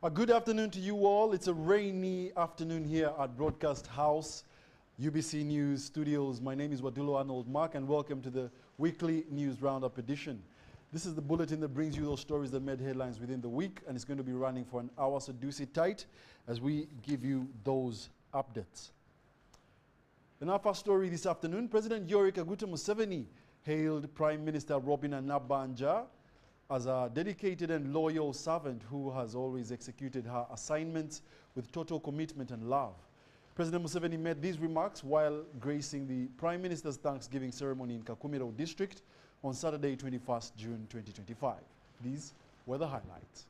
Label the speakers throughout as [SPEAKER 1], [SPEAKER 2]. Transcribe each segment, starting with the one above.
[SPEAKER 1] A good afternoon to you all. It's a rainy afternoon here at Broadcast House, UBC News Studios. My name is Wadulo Arnold and welcome to the weekly news roundup edition. This is the bulletin that brings you those stories that made headlines within the week, and it's going to be running for an hour, so do sit tight as we give you those updates. In our first story this afternoon, President Yoweri Museveni hailed Prime Minister Robin Nabbanja as a dedicated and loyal servant who has always executed her assignments with total commitment and love. President Museveni made these remarks while gracing the Prime Minister's Thanksgiving ceremony in Kako Old District on Saturday, 21st June 2025. These were the highlights.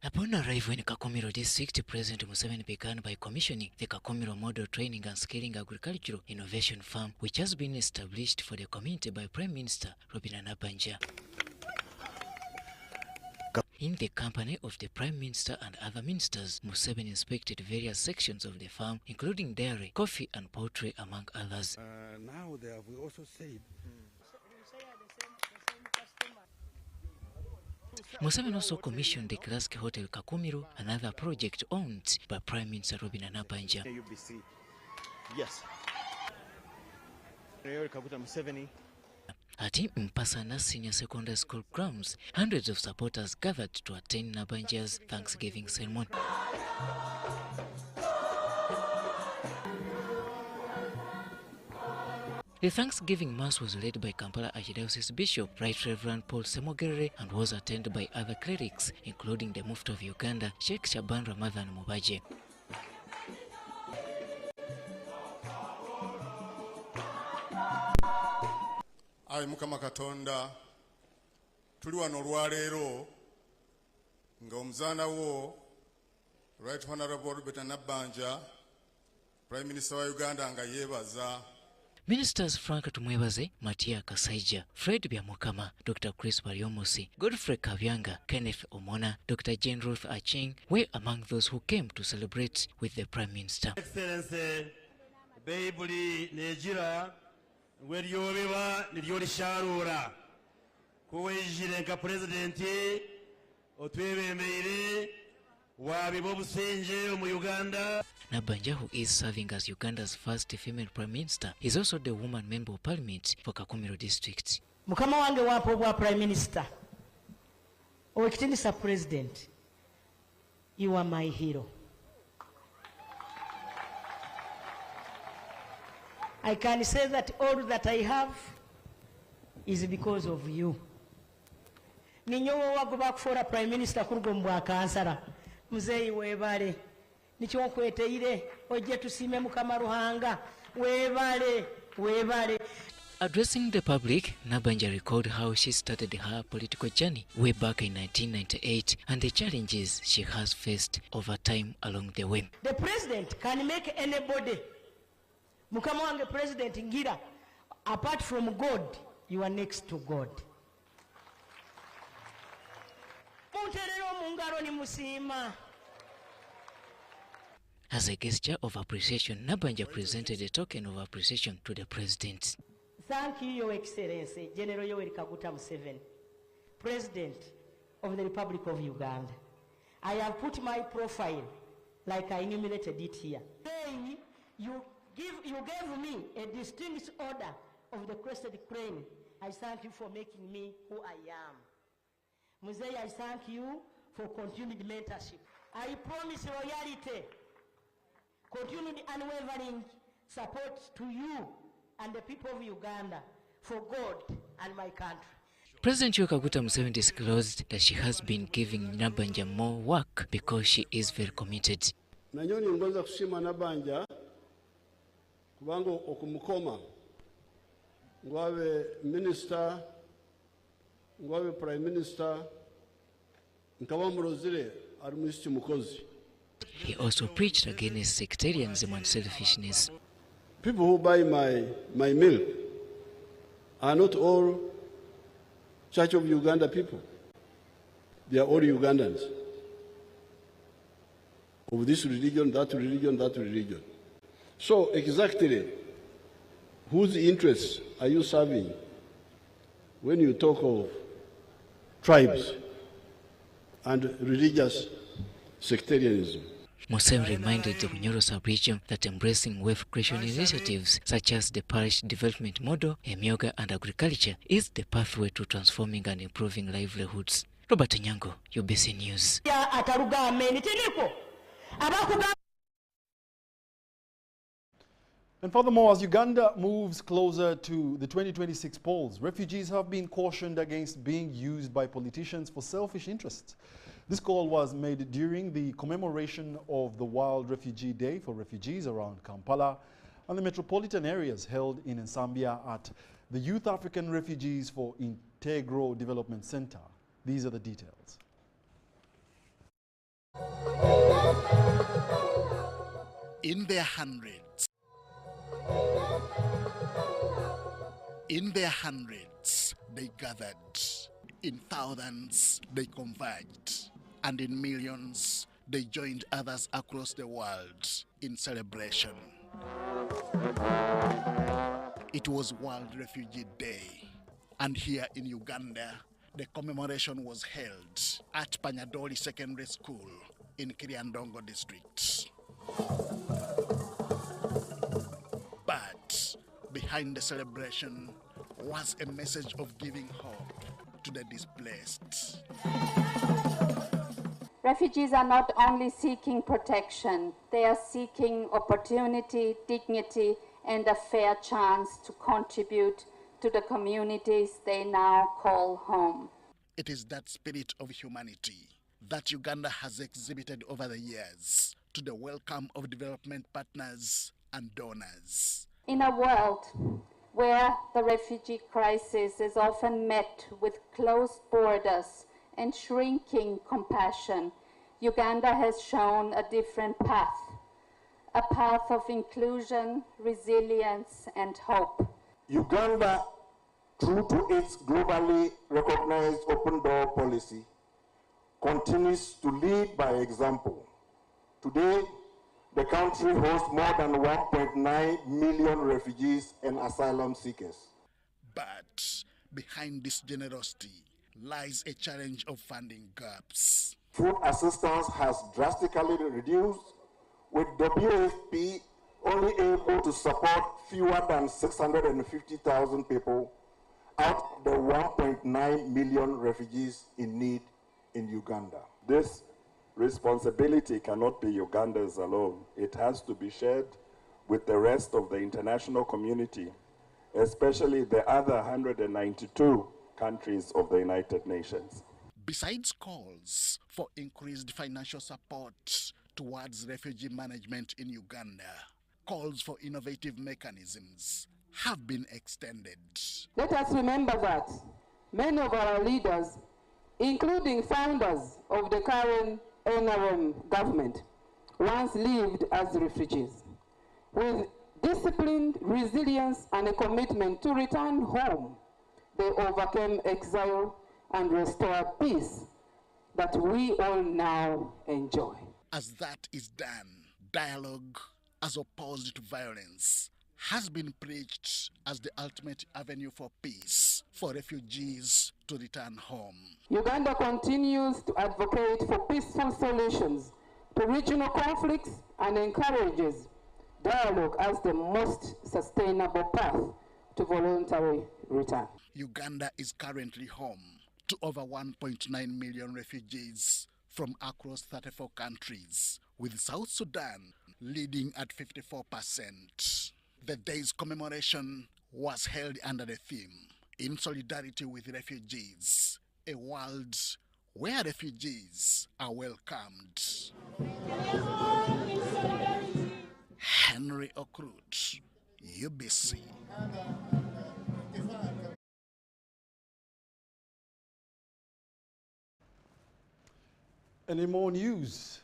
[SPEAKER 2] Upon arrival in Kako District, President Museveni began by commissioning the Kako Model Training and Scaling Agricultural Innovation Farm, which has been established for the community by Prime Minister Robin Nabbanja. In the company of the Prime Minister and other ministers, Museveni inspected various sections of the farm, including dairy, coffee and poultry, among others.
[SPEAKER 3] Now they have also said
[SPEAKER 2] Museveni also commissioned the Classic Hotel Kako, another project owned by Prime Minister Robin Nabbanja.
[SPEAKER 4] Yes. Museveni.
[SPEAKER 2] At Mpasana Senior Secondary School grounds, hundreds of supporters gathered to attend Nabbanja's Thanksgiving ceremony. The Thanksgiving Mass was led by Kampala Archdiocese Bishop Right Reverend Paul Semogere and was attended by other clerics, including the Mufti of Uganda, Sheikh Shaban Ramadhan Mubaje.
[SPEAKER 5] Ayi Mukama Katonda, tuli wano olwaleero nga omuzaana wo Right Honorable Robert Nabbanja, Prime Minister wa Uganda nga yeebaza.
[SPEAKER 2] Ministers Frank Tumwebaze, Matia Kasaija, Fred Byamukama, Dr. Chris Baryomosi, Godfrey Kavyanga, Kenneth Omona, Dr. Jane Ruth Acheng were among those who came to celebrate with the Prime Minister.
[SPEAKER 6] Excellency, Baibuli Nejira, where you are, Nidiori Sharura, Kuwajirenka President, Otwebe Meire, Wabi Bobu Senje, Uganda.
[SPEAKER 2] Nabbanja, who is serving as Uganda's first female Prime Minister, is also the woman member of Parliament for Kako District.
[SPEAKER 7] Mukama wange wapo bwa Prime Minister, Owekitindisa President, you are my hero. I can say that all that I have is because of you. Ninyowo wagoba kufora Prime Minister kurugo mbwa kansara. Muzeyi webale. Nicho nkweteire oje tusime Mukama Ruhanga. Webale.
[SPEAKER 2] Addressing the public, Nabbanja recalled how she started her political journey way back in 1998 and the challenges she has faced over time along the way.
[SPEAKER 7] The president can make anybody. Mukama wange President Ngira, apart from God, you are next to God.
[SPEAKER 2] As a gesture of appreciation, Nabbanja presented a token of appreciation to the president.
[SPEAKER 7] Thank you, Your Excellency, General Yoweri Museveni, President of the Republic of Uganda. I have put my profile like I enumerated it here. Saying you gave me a distinguished order of the Crested Crane. I thank you for making me who I am. Muzei, I thank you for continued mentorship. I promise loyalty, continued unwavering support to you and the people of Uganda for God and my country.
[SPEAKER 2] President Yoweri Museveni disclosed that she has been giving Nabbanja more work because she is very committed.
[SPEAKER 8] Nanyoni ngoza kushima Nabbanja kubanga okumukoma ngwabe minister ngwabe prime minister nkabamurozire ari mwisi mukozi.
[SPEAKER 2] He also preached against sectarianism and selfishness.
[SPEAKER 8] People who buy my milk are not all Church of Uganda people. They are all Ugandans. Of this religion, that religion, that religion. So exactly, whose interests are you serving when you talk of tribes and religious sectarianism,
[SPEAKER 2] Museveni reminded the Bunyoro sub-region that embracing wealth creation initiatives such as the parish development model, emyoga and agriculture is the pathway to transforming and improving livelihoods. Robert Nyango, UBC News.
[SPEAKER 1] And furthermore, as Uganda moves closer to the 2026 polls, refugees have been cautioned against being used by politicians for selfish interests. This call was made during the commemoration of the World Refugee Day for refugees around Kampala and the metropolitan areas held in Nsambia at the Youth African Refugees for Integral Development Center. These are the details.
[SPEAKER 3] In their hundreds. In their hundreds, they gathered. In thousands, they converged. And in millions, they joined others across the world in celebration. It was World Refugee Day. And here in Uganda, the commemoration was held at Panyadoli Secondary School in Kiriandongo district. But behind the celebration was a message of giving hope to the displaced.
[SPEAKER 9] Refugees are not only seeking protection, they are seeking opportunity, dignity, and a fair chance to contribute to the communities they now call home.
[SPEAKER 3] It is that spirit of humanity that Uganda has exhibited over the years to the welcome of development partners and donors.
[SPEAKER 9] In a world where the refugee crisis is often met with closed borders and shrinking compassion, Uganda has shown a different path, a path of inclusion, resilience, and hope.
[SPEAKER 10] Uganda, true to its globally recognized open door policy, continues to lead by example. Today, the country hosts more than 1.9 million refugees and asylum seekers.
[SPEAKER 3] But behind this generosity lies a challenge of funding gaps.
[SPEAKER 10] Food assistance has drastically reduced, with WFP only able to support fewer than 650,000 people out of the 1.9 million refugees in need in Uganda.
[SPEAKER 11] This responsibility cannot be Uganda's alone. It has to be shared with the rest of the international community, especially the other 192 countries of the United Nations.
[SPEAKER 3] Besides calls for increased financial support towards refugee management in Uganda, calls for innovative mechanisms have been extended.
[SPEAKER 12] Let us remember that many of our leaders, including founders of the current NRM government, once lived as refugees. With discipline, resilience, and a commitment to return home, they overcame exile and restored peace that we all now enjoy.
[SPEAKER 3] As that is done, dialogue, as opposed to violence, has been preached as the ultimate avenue for peace for refugees to return home.
[SPEAKER 12] Uganda continues to advocate for peaceful solutions to regional conflicts and encourages dialogue as the most sustainable path to voluntary return.
[SPEAKER 3] Uganda is currently home to over 1.9 million refugees from across 34 countries, with South Sudan leading at 54%. The day's commemoration was held under the theme, "In Solidarity with Refugees, a world where refugees are welcomed." Henry Okrut, UBC.
[SPEAKER 1] Any more news?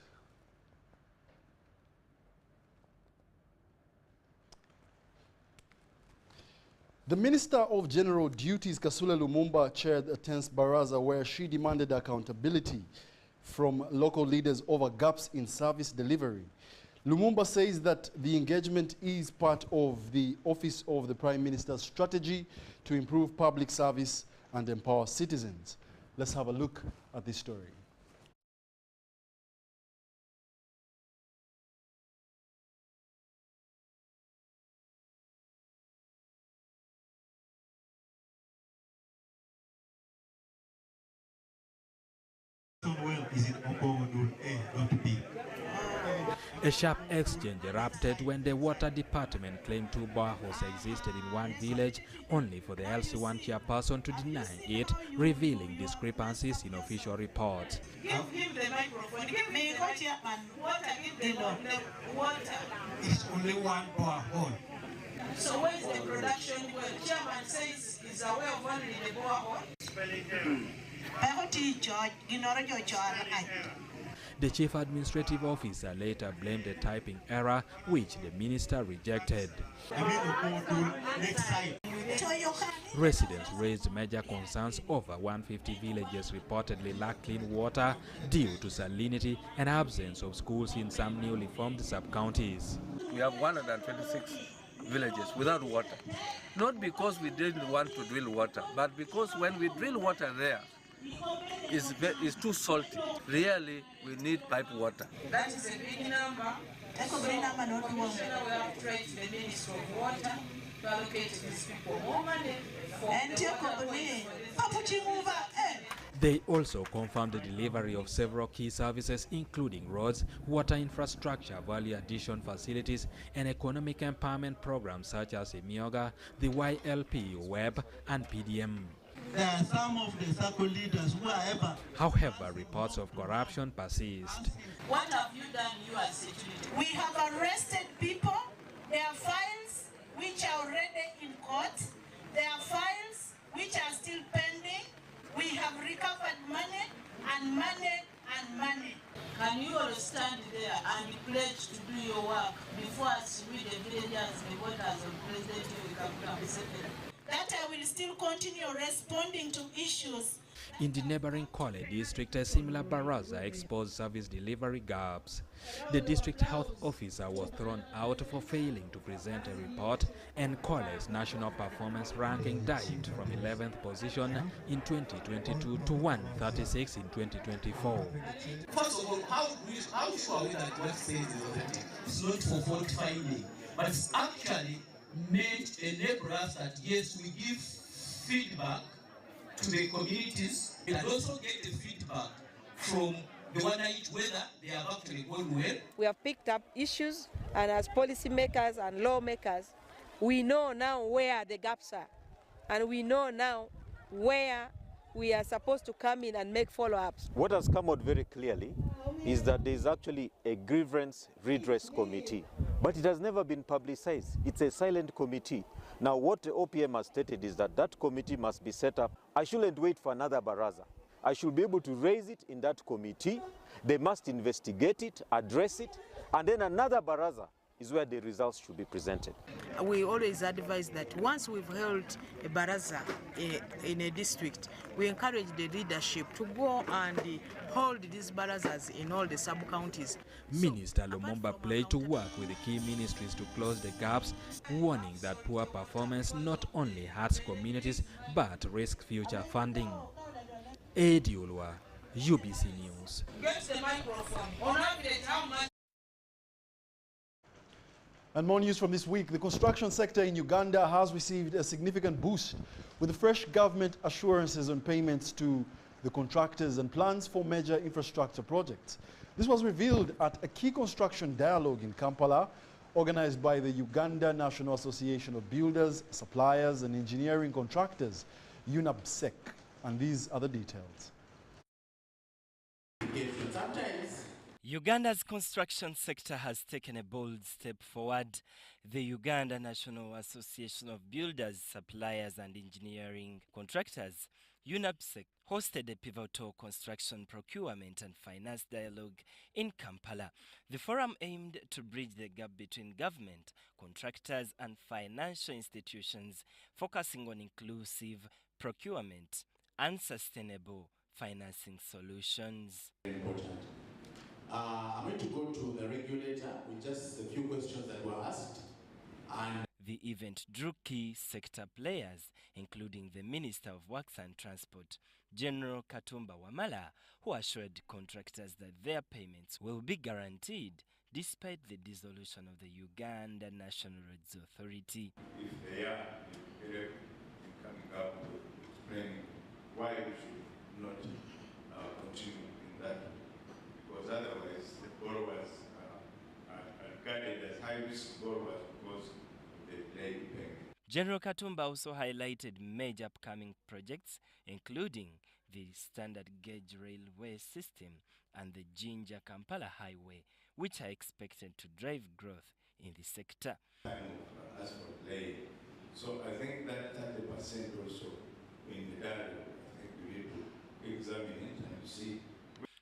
[SPEAKER 1] The Minister of General Duties, Kasule Lumumba, chaired a tense baraza where she demanded accountability from local leaders over gaps in service delivery. Lumumba says that the engagement is part of the Office of the Prime Minister's strategy to improve public service and empower citizens. Let's have a look at this story.
[SPEAKER 13] A sharp exchange erupted when the water department claimed 2 boreholes existed in one village, only for the LC1 chairperson to deny it, revealing discrepancies in official reports.
[SPEAKER 14] Give him the microphone. Give me chairman. Give the water. It's only 1 borehole. So where is the production well? Chairman says he's aware of only the borehole.
[SPEAKER 13] The chief administrative officer later blamed the typing error, which the minister rejected. Residents raised major concerns over 150 villages reportedly lack clean water due to salinity and absence of schools in some newly formed sub-counties.
[SPEAKER 15] We have 126 villages without water. Not because we didn't want to drill water, but because when we drill water there, it's too salty. Really, we need pipe water.
[SPEAKER 14] That is a big number. That's a big number. Not we have to try to the Ministry of Water to allocate these people more money.
[SPEAKER 13] They also confirmed the delivery of several key services, including roads, water infrastructure, value addition facilities, and economic empowerment programs such as EMIOGA, the YLP, WEB, and PDM.
[SPEAKER 14] There are some of the circle leaders who are ever.
[SPEAKER 13] However, reports of corruption persist.
[SPEAKER 14] What have you done, you as security? We have arrested people. There are files which are already in court. There are files which are still pending. We have recovered money and money and money. Can you all stand there and pledge to do your work before us, we the villagers, the voters of President Museveni? That I will still continue responding to issues.
[SPEAKER 13] In the neighboring Kole district, a similar baraza exposed service delivery gaps. The district health officer was thrown out for failing to present a report, and Kole's national performance ranking dived from 11th position in 2022 to 136 in 2024.
[SPEAKER 16] First of all, how sure are we that what says is authentic? It's not for fault finding, but it's actually meant to enable us that yes, we give feedback to the communities and also get the feedback from the one each whether they have actually gone well.
[SPEAKER 17] We have picked up issues, and as policymakers and lawmakers, we know now where the gaps are, and we know now where we are supposed to come in and make follow-ups.
[SPEAKER 18] What has come out very clearly is that there is actually a grievance redress committee, but it has never been publicized. It's a silent committee. Now what the OPM has stated is that that committee must be set up. I shouldn't wait for another baraza. I should be able to raise it in that committee. They must investigate it, address it, and then another baraza is where the results should be presented.
[SPEAKER 19] We always advise that once we've held a baraza in a district, we encourage the leadership to go and hold these barazas in all the sub-counties.
[SPEAKER 13] Minister Lumumba pledged to work with the key ministries to close the gaps, warning that poor performance not only hurts communities but risks future funding. Edi Ulwa, UBC News.
[SPEAKER 14] Get the microphone. On average, how much?
[SPEAKER 1] And more news from this week. The construction sector in Uganda has received a significant boost with the fresh government assurances on payments to the contractors and plans for major infrastructure projects. This was revealed at a key construction dialogue in Kampala, organized by the Uganda National Association of Builders, Suppliers and Engineering Contractors, UNABSEC. And these are the details.
[SPEAKER 20] Uganda's construction sector has taken a bold step forward. The Uganda National Association of Builders, Suppliers and Engineering Contractors, UNABSEC, hosted a pivotal construction procurement and finance dialogue in Kampala. The forum aimed to bridge the gap between government, contractors and financial institutions, focusing on inclusive procurement and sustainable financing solutions.
[SPEAKER 21] Important. I'm going to go to the regulator with just a few questions that were asked. And
[SPEAKER 20] The event drew key sector players, including the Minister of Works and Transport, General Katumba Wamala, who assured contractors that their payments will be guaranteed despite the dissolution of the Uganda National Roads Authority.
[SPEAKER 21] If they are in coming up with explaining why we should not continue in that, because otherwise the borrowers are regarded as high-risk borrowers because they delay payment.
[SPEAKER 20] General Katumba also highlighted major upcoming projects, including the standard gauge railway system and the Jinja-Kampala highway, which are expected to drive growth in the sector.
[SPEAKER 21] As for delay, so I think that 30% also in the dialogue, I think we need to examine it and see.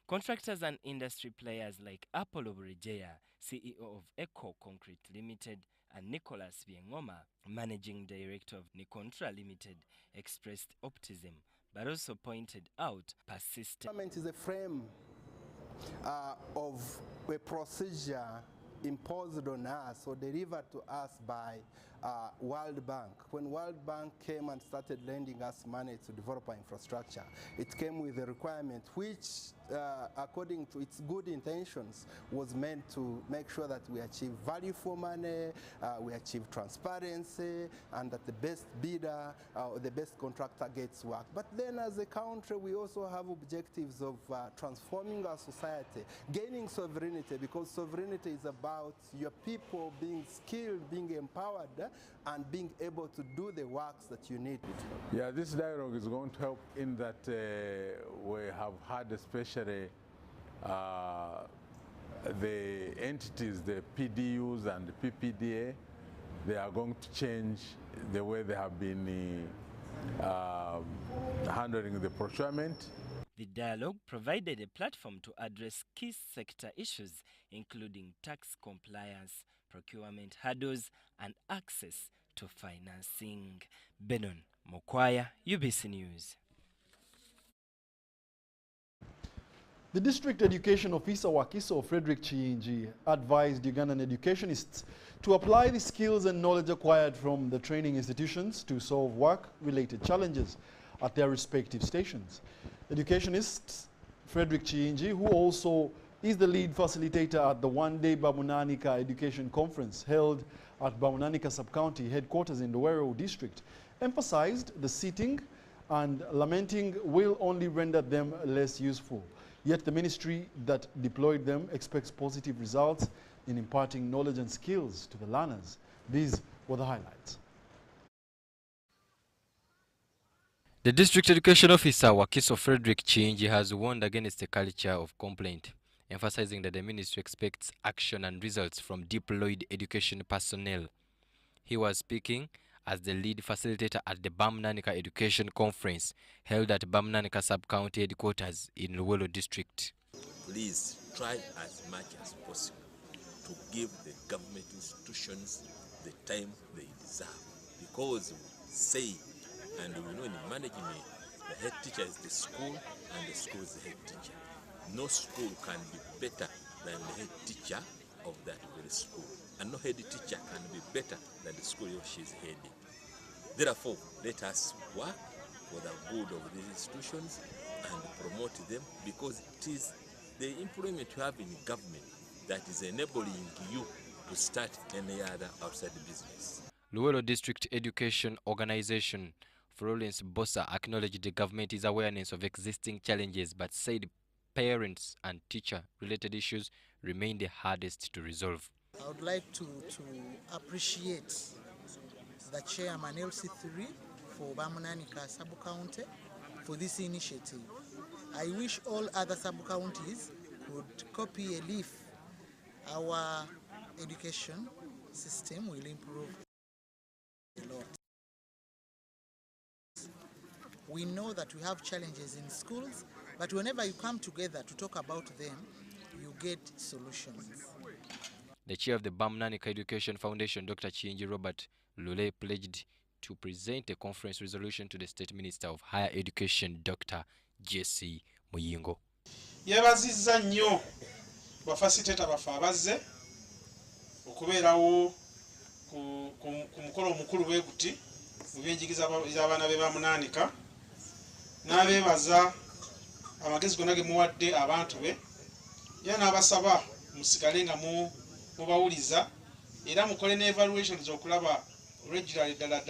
[SPEAKER 20] Contractors and industry players like Apollo Burejea, CEO of Eco Concrete Limited, and Nicholas Biengoma, Managing Director of Nicontra Limited, expressed optimism, but also pointed out persistent.
[SPEAKER 22] Government is a frame of a procedure imposed on us or delivered to us by World Bank. When World Bank came and started lending us money to develop our infrastructure, it came with a requirement which, according to its good intentions, was meant to make sure that we achieve value for money, we achieve transparency, and that the best bidder or the best contractor gets work. But then as a country, we also have objectives of transforming our society, gaining sovereignty, because sovereignty is about your people being skilled, being empowered, and being able to do the works that you need.
[SPEAKER 23] Yeah, this dialogue is going to help in that we have had especially the entities, the PDUs and the PPDA, they are going to change the way they have been handling the procurement.
[SPEAKER 20] The dialogue provided a platform to address key sector issues, including tax compliance, procurement hurdles, and access to financing. Benon Mokwaya, UBC News.
[SPEAKER 1] The District Education Officer Wakiso Frederick Chiyinji advised Ugandan educationists to apply the skills and knowledge acquired from the training institutions to solve work-related challenges at their respective stations. Educationists Frederick Chiyinji, who also is the lead facilitator at the one-day Bamunanika Education Conference held at Bamunanika Sub-County headquarters in the Yoweri district, emphasized the sitting and lamenting will only render them less useful. Yet the ministry that deployed them expects positive results in imparting knowledge and skills to the learners. These were the highlights.
[SPEAKER 24] The District Education Officer Wakiso Frederick Chiyinji has warned against a culture of complaint, emphasizing that the ministry expects action and results from deployed education personnel. He was speaking as the lead facilitator at the Bamunanika Education Conference held at Bamunanika Sub-County headquarters in Luwelo District.
[SPEAKER 25] Please try as much as possible to give the government institutions the time they deserve, because we say, and we know in management, the head teacher is the school and the school is the head teacher. No school can be better than the head teacher of that very school, and no head teacher can be better than the school he or she is heading. Therefore, let us work for the good of these institutions and promote them, because it is the employment you have in government that is enabling you to start any other outside business.
[SPEAKER 24] Luwelo District Education Organization Florence Bossa acknowledged the government's awareness of existing challenges, but said parents and teacher-related issues remain the hardest to resolve.
[SPEAKER 26] I would like to appreciate the chairman LC3 for Bamunanika Sub-County for this initiative. I wish all other sub-counties could copy a leaf. Our education system will improve a lot. We know that we have challenges in schools, but whenever you come together to talk about them, you get solutions.
[SPEAKER 24] The chair of the Bamunanika Education Foundation, Dr. Chiyinji Robert Lule, pledged to present a conference resolution to the State Minister of Higher Education, Dr. J.C. Muyingo.
[SPEAKER 27] Yebazizza nnyo bafasiteta bafe abazze okubeerawo
[SPEAKER 2] ku mukolo omukulu bwe guti mu byenjigiriza by'abaana be bamunaanika n'abeebaza amagezi gonna ge muwadde abantu be era n'abasaba musigale nga mubawuliza era mukole ne evaluations okulaba regularly ddala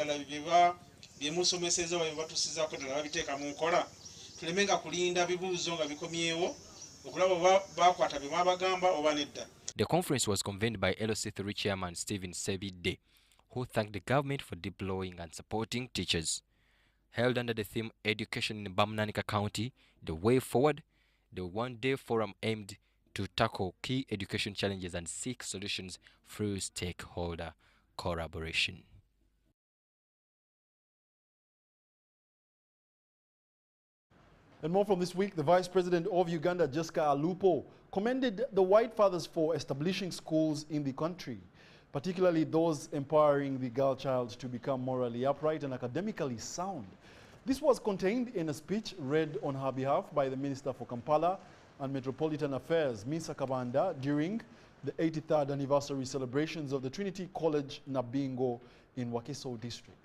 [SPEAKER 2] bye musomeseza bwe batusizaako ddala babiteeka mu nkola tuleme nga kulinda bibuuzo nga bikomyewo okulaba bakwata bye mwabagamba oba nedda.
[SPEAKER 24] The conference was convened by LC3 Chairman Stephen Sebide, who thanked the government for deploying and supporting teachers. Held under the theme Education in Bamnanika County, The Way Forward, the one-day forum aimed to tackle key education challenges and seek solutions through stakeholder collaboration.
[SPEAKER 1] And more from this week, the Vice President of Uganda, Jessica Alupo, commended the White Fathers for establishing schools in the country, particularly those empowering the girl child to become morally upright and academically sound. This was contained in a speech read on her behalf by the Minister for Kampala and Metropolitan Affairs, Masaka Corridor, during the 83rd anniversary celebrations of the Trinity College Nabingo in Wakiso District.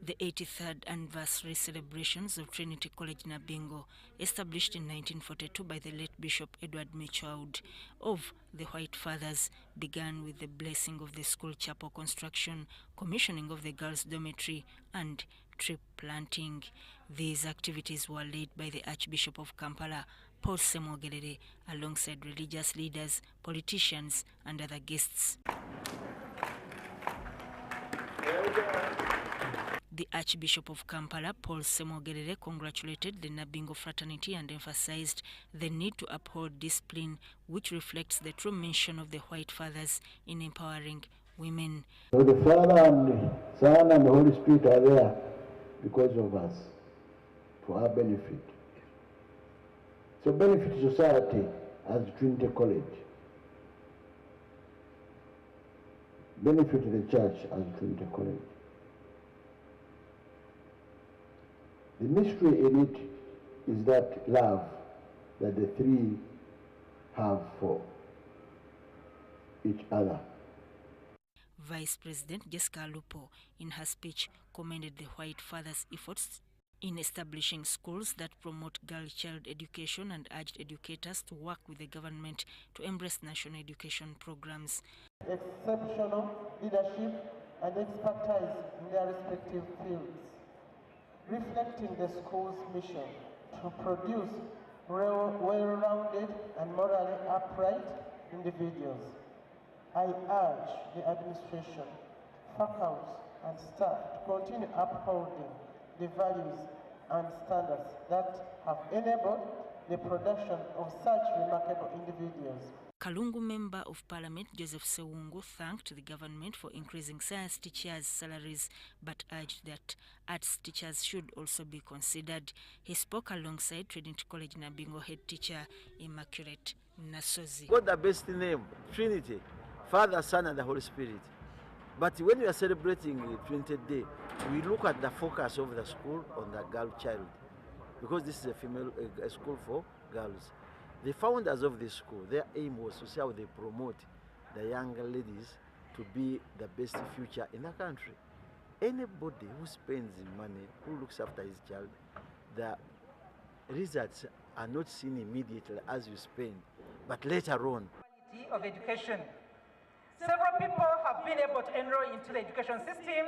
[SPEAKER 4] The 83rd anniversary celebrations of Trinity College Nabingo, established in 1942 by the late Bishop Edward Michaud of the White Fathers, began with the blessing of the school chapel construction, commissioning of the girls' dormitory, and tree planting. These activities were led by the Archbishop of Kampala, Paul Semogerere, alongside religious leaders, politicians, and other guests. The Archbishop of Kampala, Paul Semogerere, congratulated the Nabingo fraternity and emphasized the need to uphold discipline, which reflects the true mission of the White Fathers in empowering women.
[SPEAKER 5] So the Father and the Son and the Holy Spirit are there because of us, for our benefit. So benefit society as Trinity College. Benefit the church as Trinity College. The mystery in it is that love that the three have for each other.
[SPEAKER 4] Vice President Jessica Alupo, in her speech, commended the White Fathers' efforts in establishing schools that promote girl-child education and urged educators to work with the government to embrace national education programs.
[SPEAKER 6] Exceptional leadership and expertise in their respective fields, reflecting the school's mission to produce well-rounded and morally upright individuals. I urge the administration, faculty, and staff to continue upholding the values and standards that have enabled the production of such remarkable individuals.
[SPEAKER 4] Kalungu Member of Parliament Joseph Sewungu thanked the government for increasing science teachers' salaries, but urged that arts teachers should also be considered. He spoke alongside Trinity College Nabingo head teacher Immaculate Nasozi.
[SPEAKER 7] Got the best name, Trinity, Father, Son, and the Holy Spirit. But when we are celebrating Trinity Day, we look at the focus of the school on the girl child, because this is a school for girls. The founders of this school, their aim was to see how they promote the younger ladies to be the best future in the country. Anybody who spends money, who looks after his child, the results are not seen immediately as you spend, but later on.
[SPEAKER 8] Of education. Several people have been able to enroll into the education system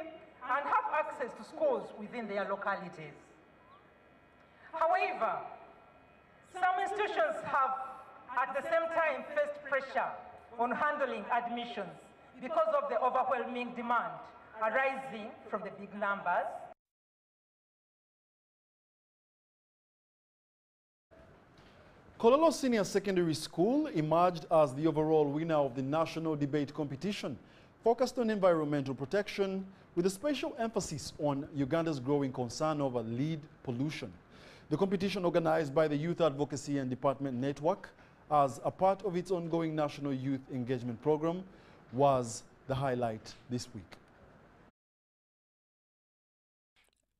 [SPEAKER 8] and have access to schools within their localities. However, some institutions have at the same time faced pressure on handling admissions because of the overwhelming demand arising from the big numbers.
[SPEAKER 1] Kololo Senior Secondary School emerged as the overall winner of the national debate competition, focused on environmental protection with a special emphasis on Uganda's growing concern over lead pollution. The competition, organized by the Youth Advocacy and Department Network as a part of its ongoing National Youth Engagement Program, was the highlight this week.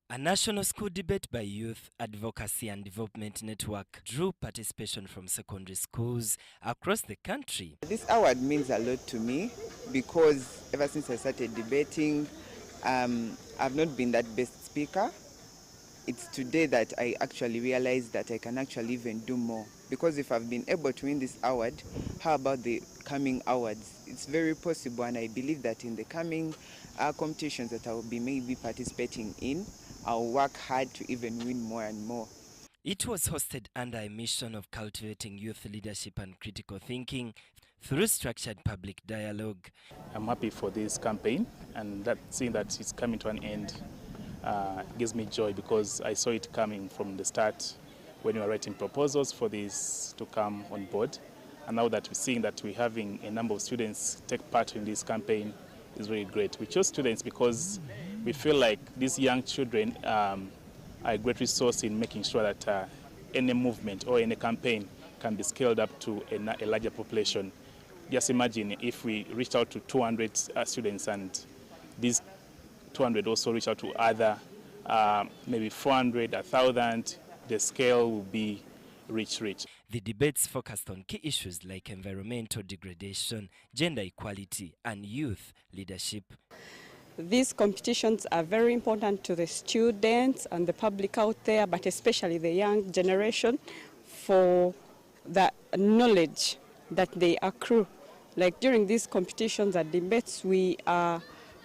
[SPEAKER 20] A national school debate by Youth Advocacy and Development Network drew participation from secondary schools across the country.
[SPEAKER 3] This award means a lot to me because ever since I started debating, I've not been that best speaker. It's today that I actually realized that I can actually even do more. Because if I've been able to win this award, how about the coming awards? It's very possible, and I believe that in the coming competitions that I will be maybe participating in, I'll work hard to even win more and more.
[SPEAKER 20] It was hosted under a mission of cultivating youth leadership and critical thinking through structured public dialogue.
[SPEAKER 9] I'm happy for this campaign, and that seeing that it's coming to an end gives me joy, because I saw it coming from the start when we were writing proposals for this to come on board. And now that we're seeing that we're having a number of students take part in this campaign is very great. We chose students because we feel like these young children are a great resource in making sure that any movement or any campaign can be scaled up to a larger population. Just imagine if we reached out to 200 students, and these 200 also reach out to other maybe 400, 1,000, the scale will be rich.
[SPEAKER 20] The debates focused on key issues like environmental degradation, gender equality, and youth leadership.
[SPEAKER 10] These competitions are very important to the students and the public out there, but especially the young generation, for the knowledge that they accrue. Like during these competitions and debates, we are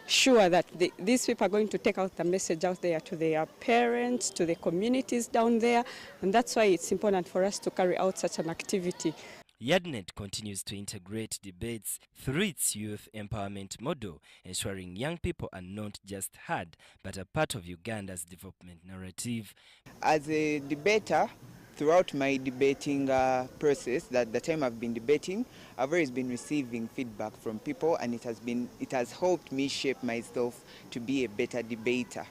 [SPEAKER 10] sure that these people are going to take out the message out there to their parents, to the communities down there, and that's why it's important for us to carry out such an activity.
[SPEAKER 20] YADNET continues to integrate debates through its youth empowerment model, ensuring young people are not just heard, but a part of Uganda's development narrative.
[SPEAKER 3] As a debater, throughout my debating process, that the time I've been debating, I've always been receiving feedback from people, and it has helped me shape myself to be a better debater.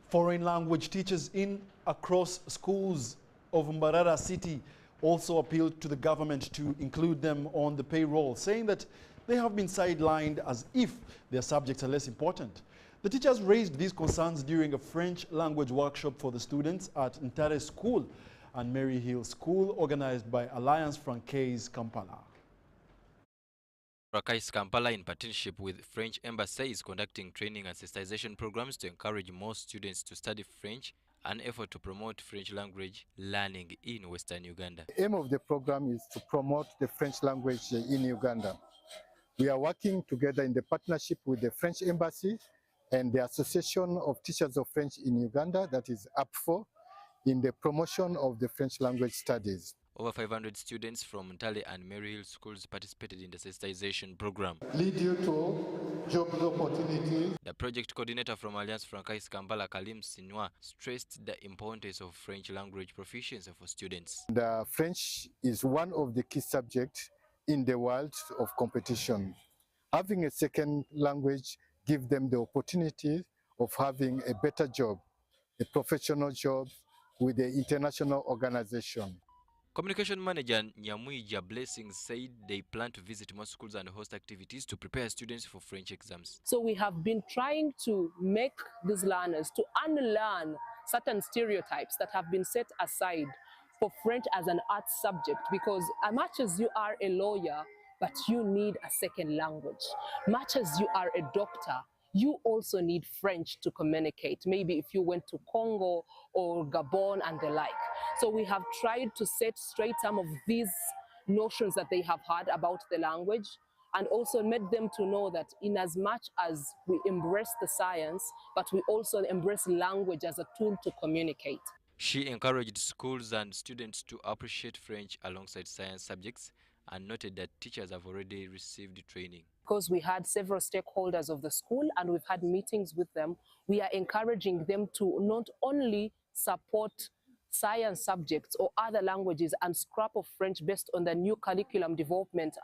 [SPEAKER 1] Foreign language teachers across schools of Mbarara City also appealed to the government to include them on the payroll, saying that they have been sidelined as if their subjects are less important. The teachers raised these concerns during a French language workshop for the students at Ntare School and Mary Hill School, organized by Alliance Francaise Kampala.
[SPEAKER 24] Francaise Kampala, in partnership with French Embassy, is conducting training and sensitization programs to encourage more students to study French, an effort to promote French language learning in Western Uganda.
[SPEAKER 11] The aim of the program is to promote the French language in Uganda. We are working together in the partnership with the French Embassy and the Association of Teachers of French in Uganda, that is APFO, in the promotion of the French language studies.
[SPEAKER 24] Over 500 students from Ntale and Mary Hill schools participated in the sensitization program.
[SPEAKER 11] Lead you to job opportunities.
[SPEAKER 24] The project coordinator from Alliance Francaise Kampala, Kalim Sinwa, stressed the importance of French language proficiency for students.
[SPEAKER 11] The French is one of the key subjects in the world of competition. Having a second language gives them the opportunity of having a better job, a professional job with the international organization.
[SPEAKER 24] Communication manager Nyamwija Blessings said they plan to visit more schools and host activities to prepare students for French exams.
[SPEAKER 12] So we have been trying to make these learners to unlearn certain stereotypes that have been set aside for French as an art subject, because as much as you are a lawyer, but you need a second language. Much as you are a doctor, you also need French to communicate. Maybe if you went to Congo or Gabon and the like. So we have tried to set straight some of these notions that they have had about the language, and also made them to know that in as much as we embrace the science, but we also embrace language as a tool to communicate.
[SPEAKER 24] She encouraged schools and students to appreciate French alongside science subjects and noted that teachers have already received training.
[SPEAKER 12] Because we had several stakeholders of the school and we've had meetings with them, we are encouraging them to not only support science subjects or other languages and scrap of French based on the new curriculum development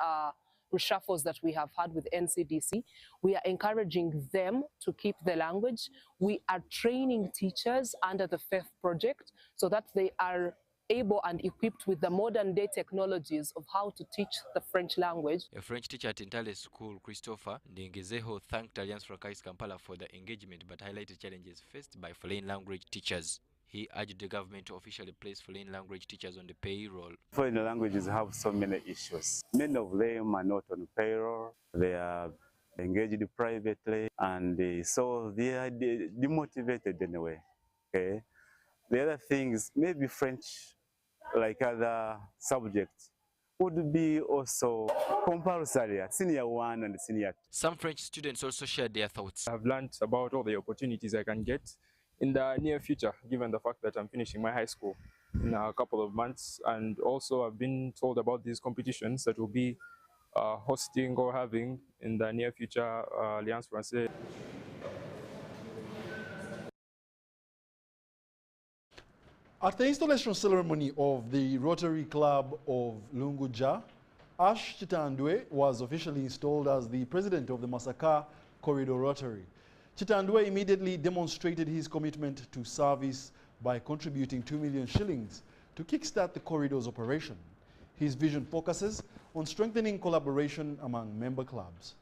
[SPEAKER 12] reshuffles that we have had with NCDC. We are encouraging them to keep the language. We are training teachers under the FAITH project so that they are able and equipped with the modern day technologies of how to teach the French language.
[SPEAKER 24] A French teacher at Intale School, Christopher Ndingezeho, thanked Alliance Francaise Kampala for the engagement but highlighted challenges faced by foreign language teachers. He urged the government to officially place foreign language teachers on the payroll.
[SPEAKER 13] Foreign languages have so many issues. Many of them are not on payroll. They are engaged privately, and so they are demotivated anyway. Okay. The other thing is maybe French, like other subjects, would be also compulsory at senior 1 and senior 2.
[SPEAKER 24] Some French students also shared their thoughts.
[SPEAKER 15] I've learned about all the opportunities I can get in the near future, given the fact that I'm finishing my high school in a couple of months. And also I've been told about these competitions that we'll be hosting or having in the near future, Alliance Francaise.
[SPEAKER 1] At the installation ceremony of the Rotary Club of Lunguja, Ash Chitandwe was officially installed as the president of the Masaka Corridor Rotary. Chitandwe immediately demonstrated his commitment to service by contributing 2 million shillings to kickstart the corridor's operation. His vision focuses on strengthening collaboration among member clubs.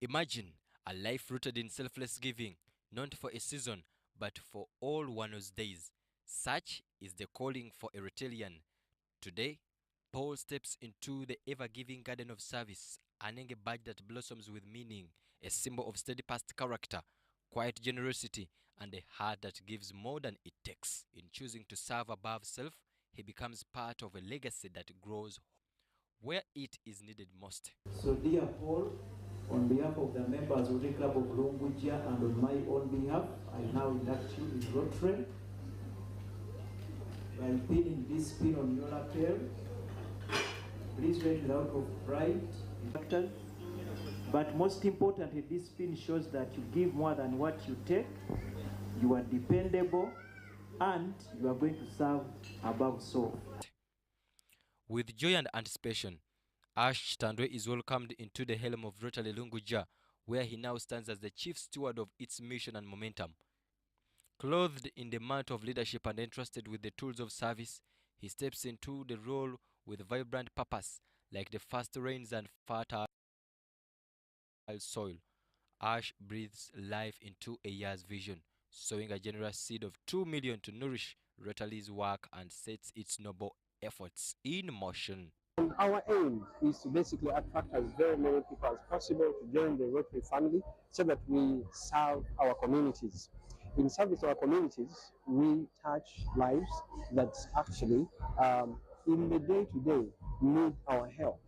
[SPEAKER 24] Imagine a life rooted in selfless giving, not for a season, but for all one's days. Such is the calling for a Rotarian. Today, Paul steps into the ever-giving garden of service, earning a badge that blossoms with meaning, a symbol of steadfast character, quiet generosity, and a heart that gives more than it takes. In choosing to serve above self, he becomes part of a legacy that grows where it is needed most.
[SPEAKER 16] So dear Paul, on behalf of the members of the Club of Lunguja and on my own behalf, I now induct you in Rotary by pinning this pin on your lapel. Please write it out of pride. But most importantly, this pin shows that you give more than what you take, you are dependable, and you are going to serve above so.
[SPEAKER 24] With joy and anticipation, Ash Chitandwe is welcomed into the helm of Rotary Lunguja, where he now stands as the chief steward of its mission and momentum. Clothed in the mantle of leadership and entrusted with the tools of service, he steps into the role with vibrant purpose, like the first rains and fertile soil. Ash breathes life into a year's vision, sowing a generous seed of 2 million to nourish Rotary's work and sets its noble efforts in motion.
[SPEAKER 17] Our aim is to basically attract as very many people as possible to join the Rotary family so that we serve our communities. In service to our communities, we touch lives that actually in the day-to-day need our help.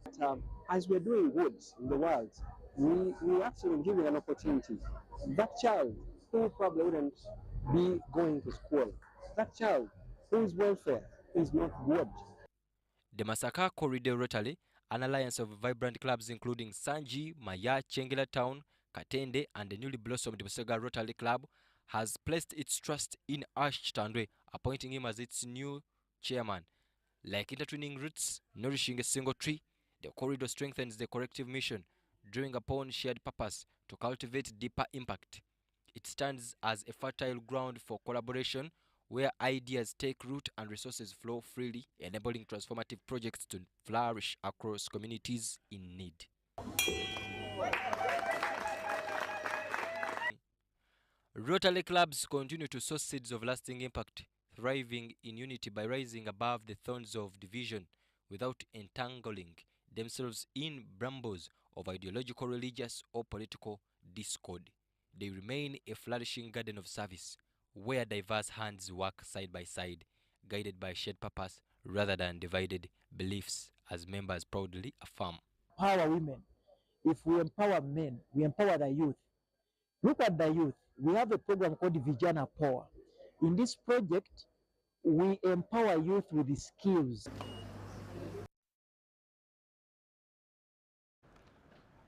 [SPEAKER 17] As we're doing good in the world, we actually giving an opportunity. That child who probably wouldn't be going to school, that child whose welfare is not good.
[SPEAKER 24] The Masaka Corridor Rotary, an alliance of vibrant clubs including Sanji, Maya, Chengela Town, Katende, and the newly blossomed Musega Rotary Club, has placed its trust in Ash Chitandwe, appointing him as its new chairman. Like intertwining roots, nourishing a single tree, the corridor strengthens the collective mission, drawing upon shared purpose to cultivate deeper impact. It stands as a fertile ground for collaboration, where ideas take root and resources flow freely, enabling transformative projects to flourish across communities in need. Rotary clubs continue to sow seeds of lasting impact, thriving in unity by rising above the thorns of division without entangling themselves in brambles of ideological, religious, or political discord. They remain a flourishing garden of service, where diverse hands work side by side, guided by shared purpose rather than divided beliefs, as members proudly affirm.
[SPEAKER 16] Empower women. If we empower men, we empower the youth. Look at the youth. We have a program called Vijana Power. In this project, we empower youth with the skills.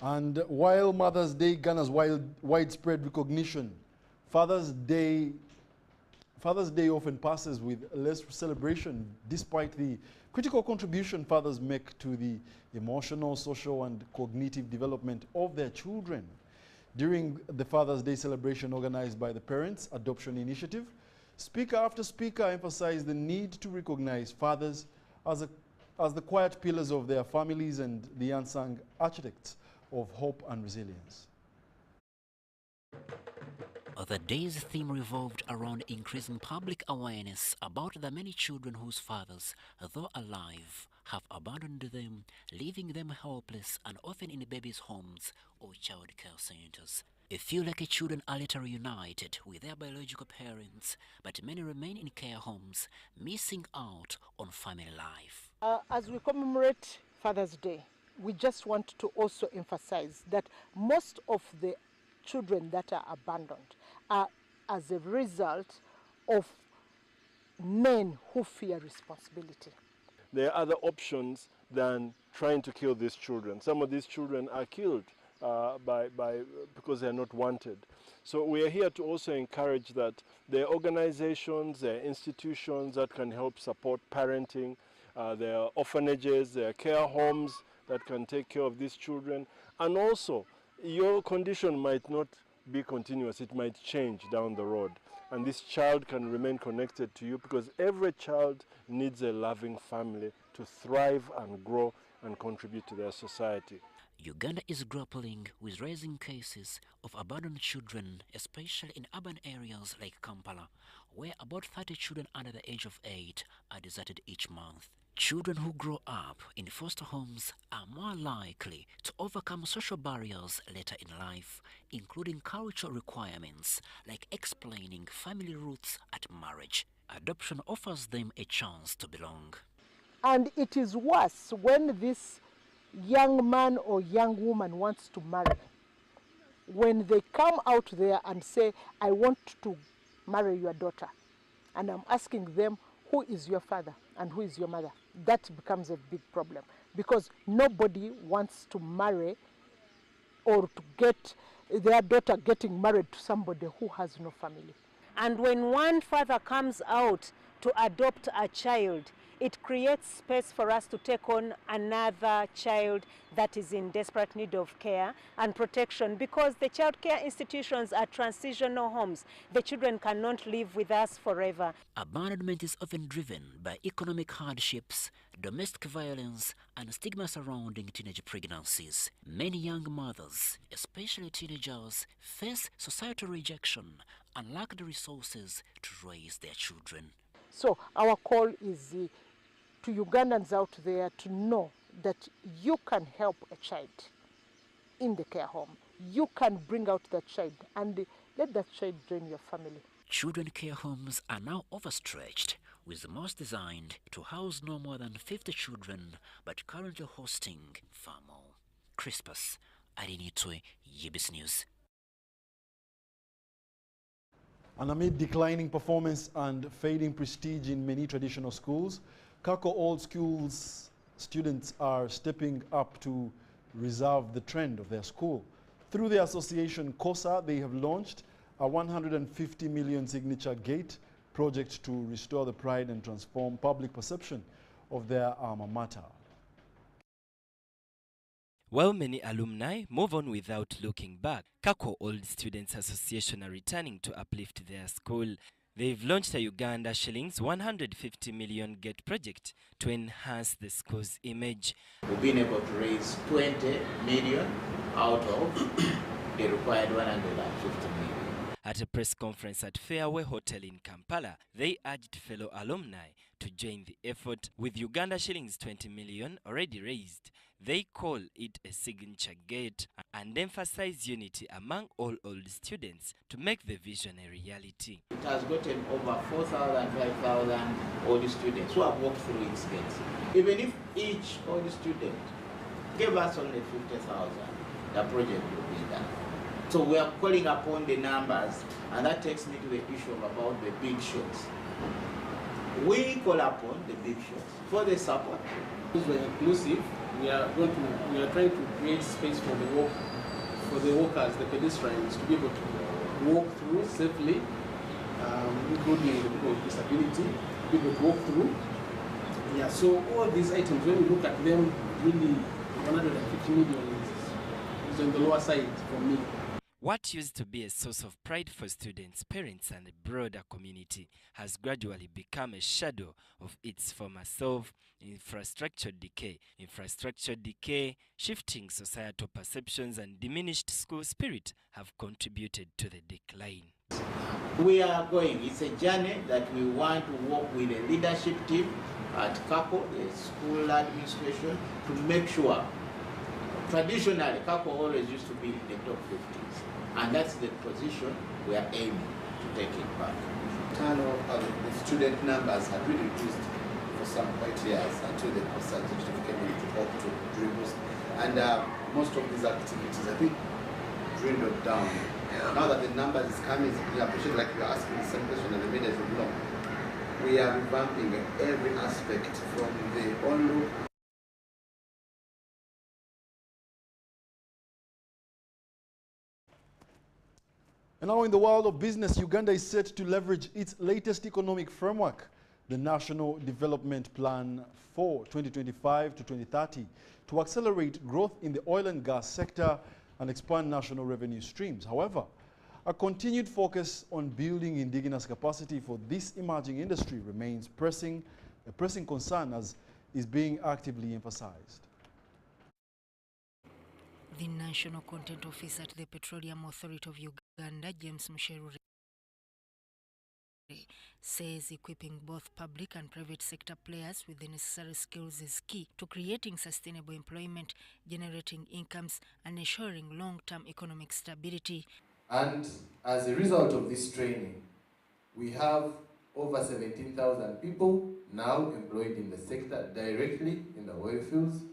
[SPEAKER 1] And while Mother's Day garners widespread recognition, Father's Day often passes with less celebration, despite the critical contribution fathers make to the emotional, social, and cognitive development of their children. During the Father's Day celebration organized by the Parents Adoption Initiative, speaker after speaker emphasized the need to recognize fathers as the quiet pillars of their families and the unsung architects of hope and resilience.
[SPEAKER 14] The day's theme revolved around increasing public awareness about the many children whose fathers, though alive, have abandoned them, leaving them helpless and often in babies' homes or child care centers. A few lucky children are later reunited with their biological parents, but many remain in care homes, missing out on family life.
[SPEAKER 6] As we commemorate Father's Day, we just want to also emphasize that most of the children that are abandoned are as a result of men who fear responsibility.
[SPEAKER 18] There are other options than trying to kill these children. Some of these children are killed because they are not wanted. So we are here to also encourage that there are organizations, there are institutions that can help support parenting, there are orphanages, there are care homes that can take care of these children. And also, your condition might not be continuous, it might change down the road. And this child can remain connected to you because every child needs a loving family to thrive and grow and contribute to their society.
[SPEAKER 14] Uganda is grappling with rising cases of abandoned children, especially in urban areas like Kampala, where about 30 children under the age of 8 are deserted each month. Children who grow up in foster homes are more likely to overcome social barriers later in life, including cultural requirements like explaining family roots at marriage. Adoption offers them a chance to belong.
[SPEAKER 6] And it is worse when this young man or young woman wants to marry. When they come out there and say, I want to marry your daughter, and I'm asking them, who is your father and who is your mother? That becomes a big problem because nobody wants to marry or to get their daughter getting married to somebody who has no family.
[SPEAKER 19] And when one father comes out to adopt a child, it creates space for us to take on another child that is in desperate need of care and protection, because the child care institutions are transitional homes. The children cannot live with us forever.
[SPEAKER 14] Abandonment is often driven by economic hardships, domestic violence, and stigma surrounding teenage pregnancies. Many young mothers, especially teenagers, face societal rejection and lack the resources to raise their children.
[SPEAKER 6] So our call is to Ugandans out there to know that you can help a child in the care home. You can bring out that child and let that child join your family.
[SPEAKER 14] Children care homes are now overstretched, with most designed to house no more than 50 children, but currently hosting far more. Crispus Arinitwe, UBC News.
[SPEAKER 1] And amid declining performance and fading prestige in many traditional schools, Kako Old School's students are stepping up to reserve the trend of their school. Through the association COSA, they have launched a 150 million signature gate project to restore the pride and transform public perception of their alma mater.
[SPEAKER 20] While many alumni move on without looking back, Kako Old Students Association are returning to uplift their school. They've launched a Uganda shillings 150 million gate project to enhance the school's image.
[SPEAKER 21] We've been able to raise 20 million out of the required 150 million.
[SPEAKER 20] At a press conference at Fairway Hotel in Kampala, they urged fellow alumni to join the effort. With Uganda shillings 20 million already raised, they call it a signature gate and emphasize unity among all old students to make the vision a reality.
[SPEAKER 21] It has gotten over 4,000, 5,000 old students who have walked through its gates. Even if each old student gave us only 50,000, the project will be done. So we are calling upon the numbers, and that takes me to the issue about the big shots. We call upon the big shots for the support.
[SPEAKER 22] We're inclusive. We are trying to create space for the walkers, the pedestrians, to be able to walk through safely, including the people with disability, people to walk through. Yeah, so all these items, when we look at them, really 150 million is on the lower side for me.
[SPEAKER 20] What used to be a source of pride for students, parents, and the broader community has gradually become a shadow of its former self. Infrastructure decay, shifting societal perceptions, and diminished school spirit have contributed to the decline.
[SPEAKER 21] We are going, it's a journey that we want to work with the leadership team at Kako, the school administration, to make sure. Traditionally, Kako always used to be in the top 50s, and that's the position we are aiming to take it back.
[SPEAKER 2] Turnover, the student numbers have really reduced for some quite years until the percentage came into up to dribbles. And most of these activities, I think, dwindled down. Now that the numbers is coming, we appreciate, like you're asking the same question and the media should know. We are revamping every aspect from the on-look.
[SPEAKER 1] And now in the world of business, Uganda is set to leverage its latest economic framework, the National Development Plan for 2025 to 2030, to accelerate growth in the oil and gas sector and expand national revenue streams. However, a continued focus on building indigenous capacity for this emerging industry remains a pressing concern, as is being actively emphasized.
[SPEAKER 4] The National Content Officer at the Petroleum Authority of Uganda, James Museveni, says equipping both public and private sector players with the necessary skills is key to creating sustainable employment, generating incomes, and ensuring long-term economic stability.
[SPEAKER 5] And as a result of this training, we have over 17,000 people now employed in the sector directly in the oil fields.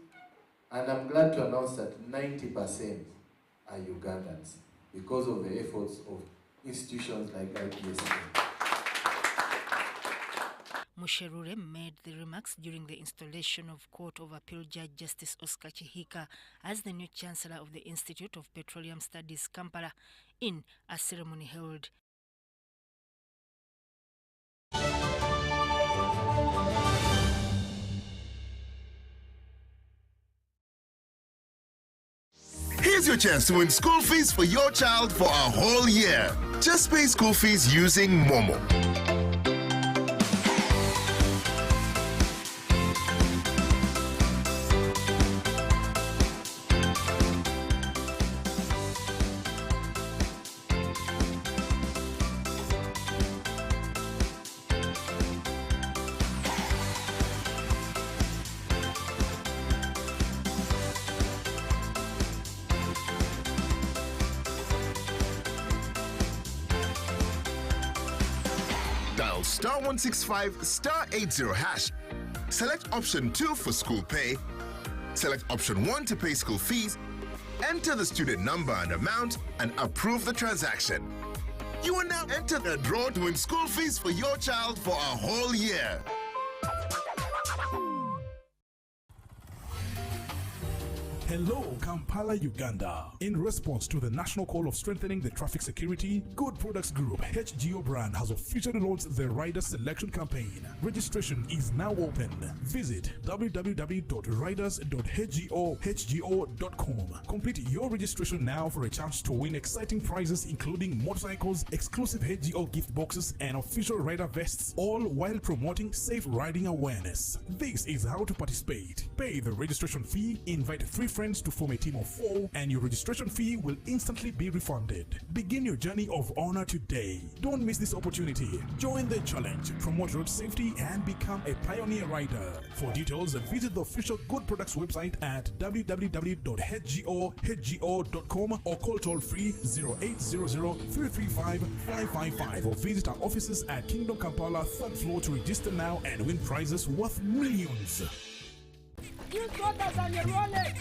[SPEAKER 5] And I'm glad to announce that 90% are Ugandans because of the efforts of institutions like IPSA.
[SPEAKER 4] Musherure made the remarks during the installation of Court of Appeal Judge Justice Oscar Chihika as the new Chancellor of the Institute of Petroleum Studies, Kampala, in a ceremony held.
[SPEAKER 23] Here's your chance to win school fees for your child for a whole year. Just pay school fees using Momo. Dial *165 *80 hash. Select option 2 for school pay. Select option 1 to pay school fees. Enter the student number and amount and approve the transaction. You are now entered a draw to win school fees for your child for a whole year.
[SPEAKER 25] Hello, Kampala, Uganda. In response to the national call of strengthening the traffic security, Good Products Group HGO brand has officially launched the Rider Selection Campaign. Registration is now open. Visit www.riders.hgo.com. Complete your registration now for a chance to win exciting prizes including motorcycles, exclusive HGO gift boxes, and official rider vests, all while promoting safe riding awareness. This is how to participate. Pay the registration fee, invite 3 friends to form a team of 4, and your registration fee will instantly be refunded. Begin your journey of honor today. Don't miss this opportunity. Join the challenge, promote road safety, and become a pioneer rider. For details, visit the official Good Products website at www.hgo.com or call toll-free 0800-335-555 or visit our offices at Kingdom Kampala 3rd floor to register now and win prizes worth millions.
[SPEAKER 26] You got us on your wallet.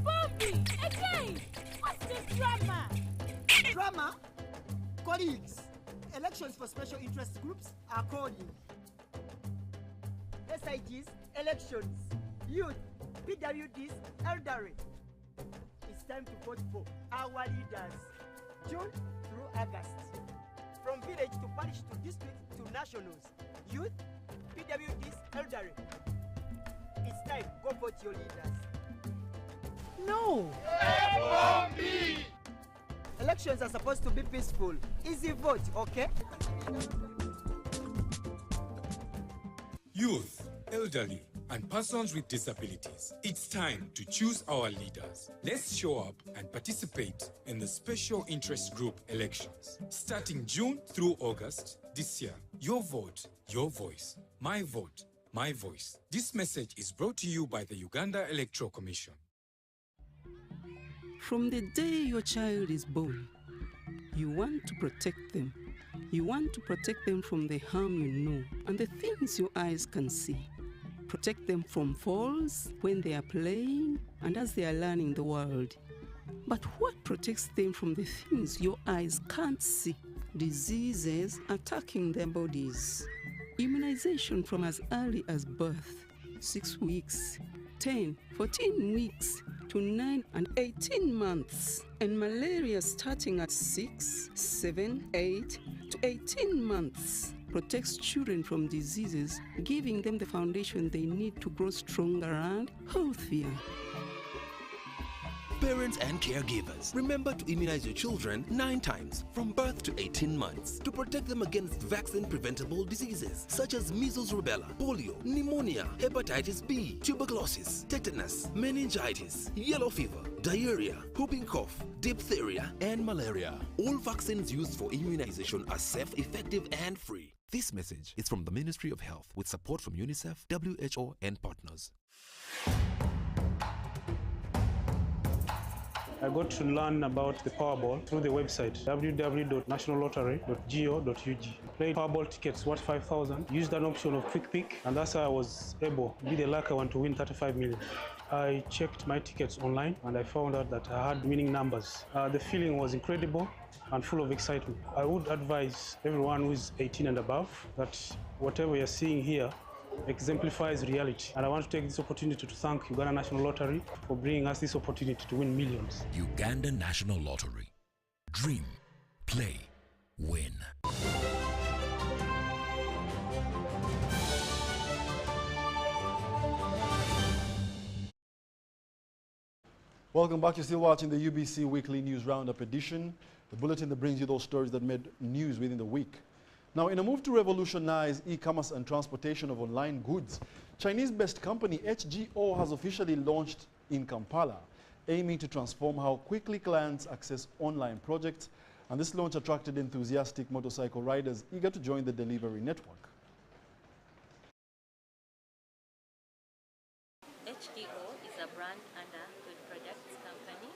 [SPEAKER 26] Bobby, again. What's the drama?
[SPEAKER 27] Drama? Colleagues, elections for special interest groups are calling. SIGs, elections, youth, PWDs, elderly. It's time to vote for our leaders, June through August. From village to parish to district to nationals, youth, PWDs, elderly. It's time. Go vote your leaders.
[SPEAKER 3] No!
[SPEAKER 27] Elections are supposed to be peaceful. Easy vote, okay?
[SPEAKER 7] Youth, elderly, and persons with disabilities. It's time to choose our leaders. Let's show up and participate in the Special Interest Group elections. Starting June through August this year. Your vote, your voice. My vote, my voice. This message is brought to you by the Uganda Electoral Commission.
[SPEAKER 8] From the day your child is born, you want to protect them. You want to protect them from the harm you know and the things your eyes can see. Protect them from falls when they are playing and as they are learning the world. But what protects them from the things your eyes can't see? Diseases attacking their bodies. Immunization from as early as birth, 6 weeks, 10, 14 weeks, to 9 and 18 months. And malaria starting at 6, 7, 8 to 18 months. Protects children from diseases, giving them the foundation they need to grow stronger and healthier.
[SPEAKER 9] Parents and caregivers, remember to immunize your children 9 times from birth to 18 months to protect them against vaccine-preventable diseases such as measles, rubella, polio, pneumonia, hepatitis B, tuberculosis, tetanus, meningitis, yellow fever, diarrhea, whooping cough, diphtheria, and malaria. All vaccines used for immunization are safe, effective, and free. This message is from the Ministry of Health with support from UNICEF, WHO, and partners.
[SPEAKER 17] I got to learn about the Powerball through the website www.nationallottery.go.ug. Played Powerball tickets worth 5,000, used an option of Quick Pick, and that's how I was able to be the lucky one to win 35 million. I checked my tickets online and I found out that I had winning numbers. The feeling was incredible and full of excitement. I would advise everyone who is 18 and above that whatever you're seeing here exemplifies reality. And I want to take this opportunity to thank Uganda National Lottery for bringing us this opportunity to win millions.
[SPEAKER 10] Uganda National Lottery. Dream, play, win.
[SPEAKER 1] Welcome back. You're still watching the UBC Weekly News Roundup edition, the bulletin that brings you those stories that made news within the week. Now, in a move to revolutionize e-commerce and transportation of online goods, Chinese-based company HGO has officially launched in Kampala, aiming to transform how quickly clients access online projects. And this launch attracted enthusiastic motorcycle riders eager to join the delivery network.
[SPEAKER 11] HGO is a brand under Good Products Company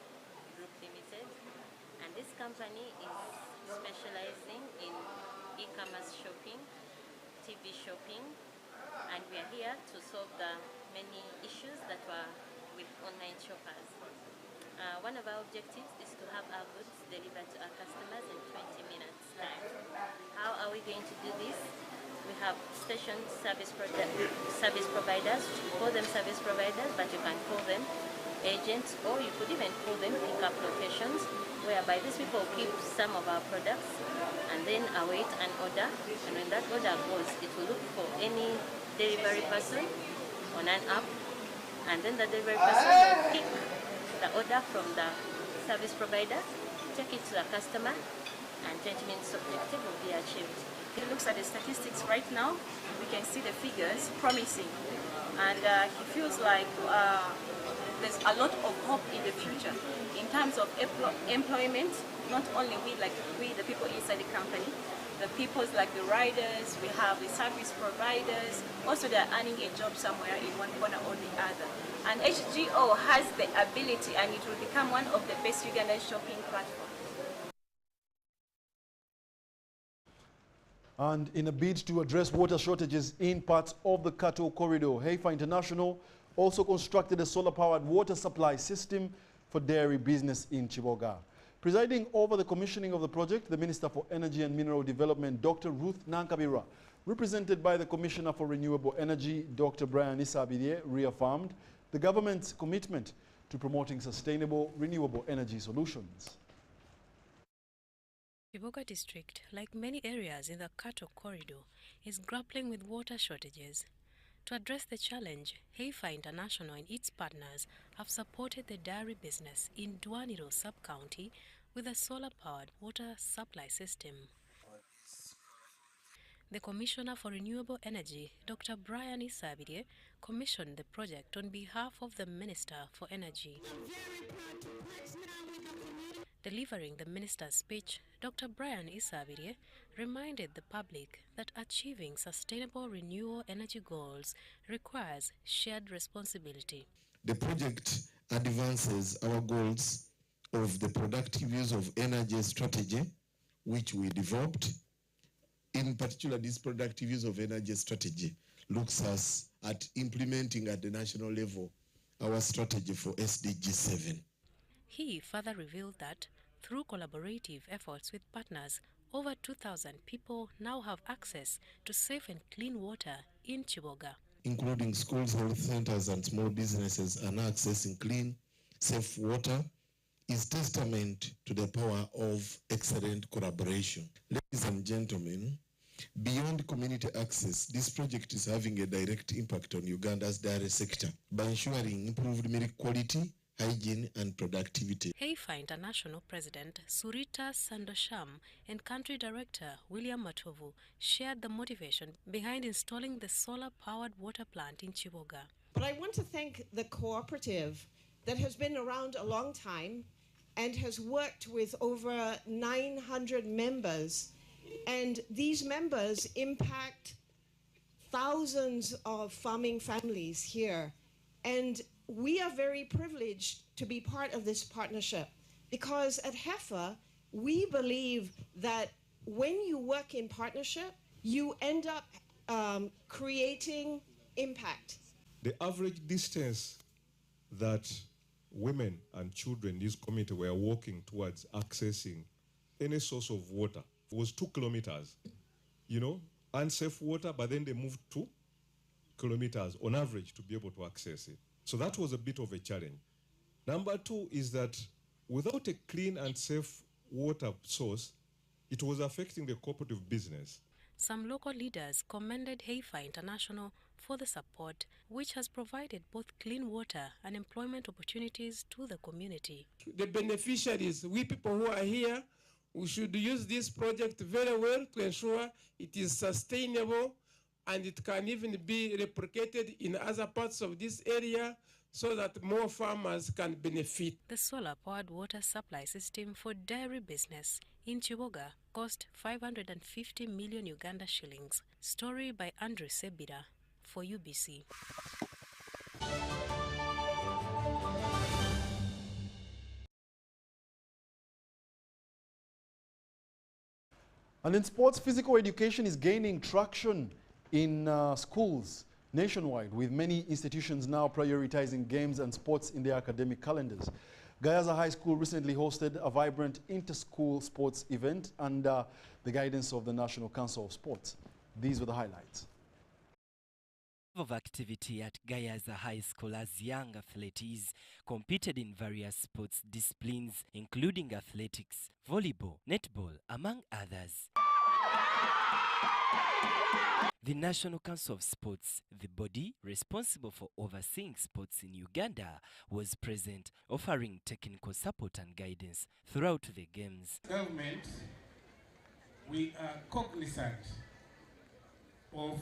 [SPEAKER 11] Group Limited, and this company is specializing in e-commerce shopping, TV shopping, and we are here to solve the many issues that were with online shoppers. One of our objectives is to have our goods delivered to our customers in 20 minutes time. How are we going to do this? We have station service providers. We call them service providers, but you can call them agents, or you could even call them pick-up locations, whereby these people keep some of our products and then await an order, and when that order goes, it will look for any delivery person on an app, and then the delivery person will pick the order from the service provider, take it to the customer, and 20 minutes objective will be achieved.
[SPEAKER 12] He looks at the statistics right now, we can see the figures promising, and he feels like there's a lot of hope in the future in terms of employment. Not only we the people inside the company, the people like the riders, we have the service providers, also they're earning a job somewhere in one corner or the other. And HGO has the ability, and it will become one of the best Ugandan shopping platforms.
[SPEAKER 1] And in a bid to address water shortages in parts of the Kako Corridor, Heifer International also constructed a solar-powered water supply system for dairy business in Chiboga. Presiding over the commissioning of the project, the Minister for Energy and Mineral Development, Dr. Ruth Nankabirwa, represented by the Commissioner for Renewable Energy, Dr. Brian Isabidie, reaffirmed the government's commitment to promoting sustainable, renewable energy solutions.
[SPEAKER 28] Chiboga district, like many areas in the Kako Corridor, is grappling with water shortages.
[SPEAKER 6] To address the challenge, Heifer International and its partners have supported the dairy business in Dwaniro sub-county with a solar-powered water supply system. The Commissioner for Renewable Energy, Dr. Brian Isabire, commissioned the project on behalf of the Minister for Energy. Delivering the minister's speech, Dr. Brian Isabire reminded the public that achieving sustainable renewable energy goals requires shared responsibility.
[SPEAKER 13] The project advances our goals of the productive use of energy strategy, which we developed. In particular, this productive use of energy strategy looks at implementing at the national level our strategy for SDG 7.
[SPEAKER 6] He further revealed that through collaborative efforts with partners, over 2,000 people now have access to safe and clean water in Chiboga.
[SPEAKER 13] Including schools, health centers, and small businesses are now accessing clean, safe water, is testament to the power of excellent collaboration. Ladies and gentlemen, beyond community access, this project is having a direct impact on Uganda's dairy sector by ensuring improved milk quality, hygiene, and productivity.
[SPEAKER 6] Heifer International President Surita Sandosham and Country Director William Matovu shared the motivation behind installing the solar-powered water plant in Chiboga.
[SPEAKER 15] But I want to thank the cooperative that has been around a long time and has worked with over 900 members. And these members impact thousands of farming families here. And we are very privileged to be part of this partnership because at Heifer, we believe that when you work in partnership, you end up creating impact.
[SPEAKER 16] The average distance that women and children in this community were walking towards accessing any source of water was 2 kilometers. You know, unsafe water, but then they moved 2 kilometers on average to be able to access it. So that was a bit of a challenge. Number 2 is that without a clean and safe water source, it was affecting the cooperative business.
[SPEAKER 6] Some local leaders commended Heifer International for the support, which has provided both clean water and employment opportunities to the community.
[SPEAKER 18] The beneficiaries, we people who are here, we should use this project very well to ensure it is sustainable and it can even be replicated in other parts of this area so that more farmers can benefit.
[SPEAKER 6] The solar-powered water supply system for dairy business in Chiboga cost 550 million Uganda shillings. Story by Andrew Sebira for UBC.
[SPEAKER 1] And in sports, physical education is gaining traction in schools nationwide, with many institutions now prioritizing games and sports in their academic calendars. Gayaza High School recently hosted a vibrant inter-school sports event under the guidance of the National Council of Sports. These were the highlights.
[SPEAKER 20] Of activity at Gayaza High School as young athletes competed in various sports disciplines, including athletics, volleyball, netball, among others. The National Council of Sports, the body responsible for overseeing sports in Uganda, was present, offering technical support and guidance throughout the games.
[SPEAKER 19] Government, we are cognizant of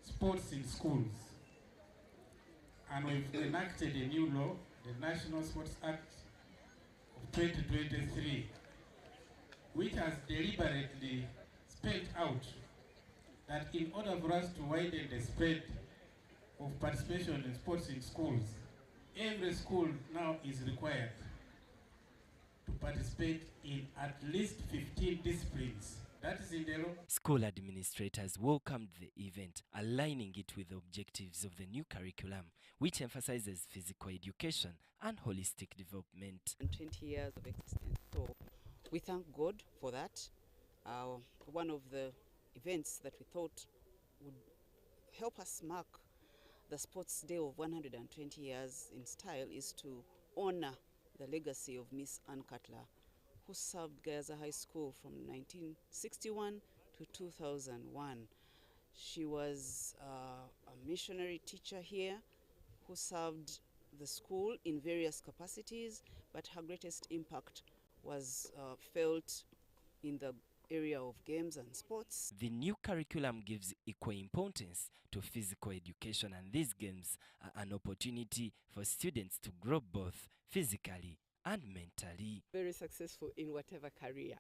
[SPEAKER 19] sports in schools, and we've enacted a new law, the National Sports Act of 2023, which has deliberately spelled out that in order for us to widen the spread of participation in sports in schools, every school now is required to participate in at least 15 disciplines. That is in the law.
[SPEAKER 20] School administrators welcomed the event, aligning it with the objectives of the new curriculum, which emphasizes physical education and holistic development.
[SPEAKER 24] 20 years of existence. So we thank God for that. One of the events that we thought would help us mark the Sports Day of 120 years in style is to honor the legacy of Miss Ann Cutler, who served Gayaza High School from 1961 to 2001. She was a missionary teacher here who served the school in various capacities, but her greatest impact was felt in the area of games and sports.
[SPEAKER 20] The new curriculum gives equal importance to physical education, and these games are an opportunity for students to grow both physically and mentally.
[SPEAKER 2] Very successful in whatever career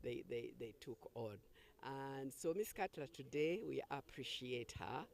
[SPEAKER 2] they took on. And so Miss Cutler today, we appreciate her.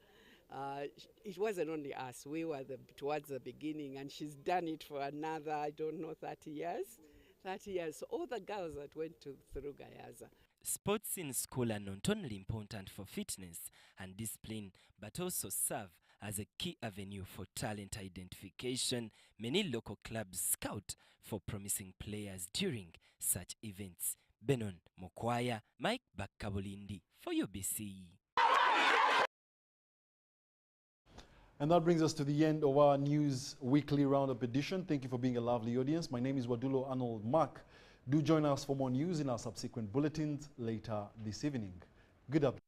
[SPEAKER 2] It wasn't only us, we were towards the beginning, and she's done it for another, I don't know, 30 years. 30 years. So all the girls that went through Gayaza.
[SPEAKER 20] Sports in school are not only important for fitness and discipline, but also serve as a key avenue for talent identification. Many local clubs scout for promising players during such events. Benon Mokwaya, Mike Bakabulindi for UBC.
[SPEAKER 1] And that brings us to the end of our News Weekly Roundup edition. Thank you for being a lovely audience. My name is Wadulo Arnold Mark. Do join us for more news in our subsequent bulletins later this evening. Good afternoon.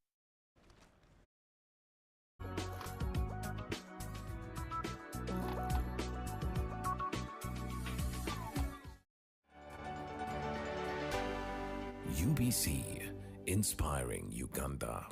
[SPEAKER 10] UBC, inspiring Uganda.